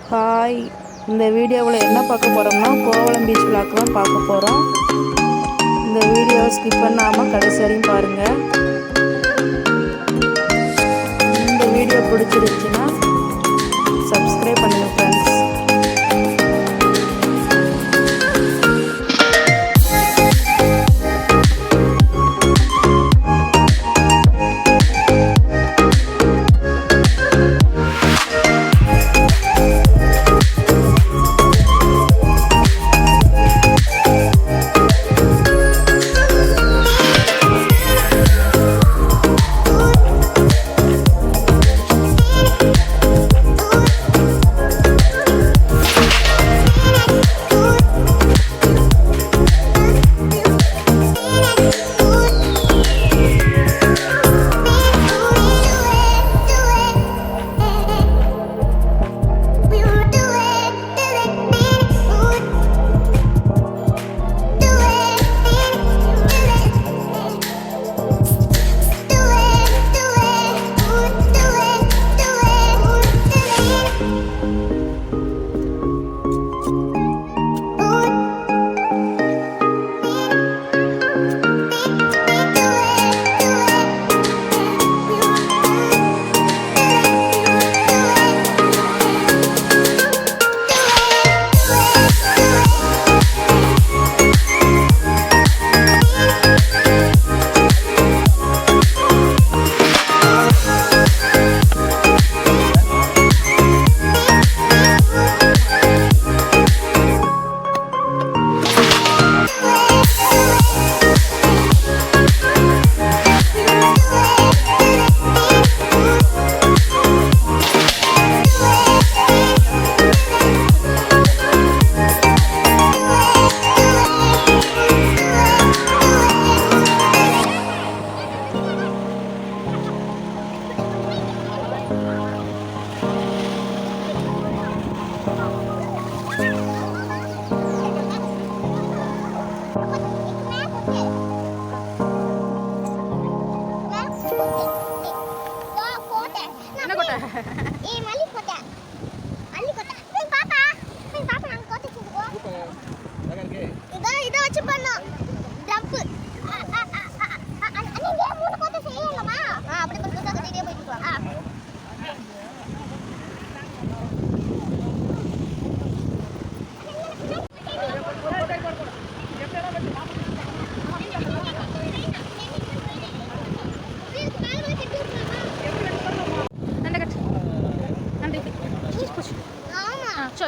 Hi, இந்த வீடியோவில் என்ன பார்க்க போகிறோம்னா கோவளம் பீச் விளாக் தான் பார்க்க போகிறோம். இந்த வீடியோவை ஸ்கிப் பண்ணாமல் கடைசி வரையும் பாருங்கள். இந்த வீடியோ பிடிச்சிருந்துச்சுன்னா சப்ஸ்கிரைப் பண்ணுங்கள் ஃப்ரெண்ட்ஸ்.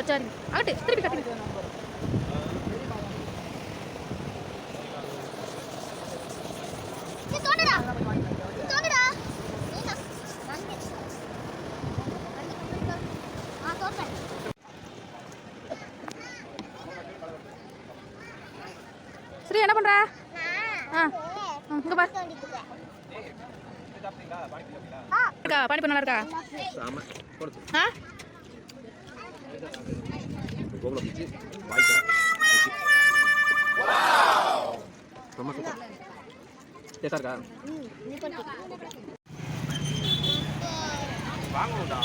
சரி அகட்டு திருப்பி கட்டுங்க. ஸ்ரீ என்ன பண்ற? இங்க பாரு. பானி பண்ண நல்லா இருக்கா? கோவளம் பீச் பாய்க்கா ரொம்ப சூப்பர் டேஸ்டா இருக்கா? வாங்குடா.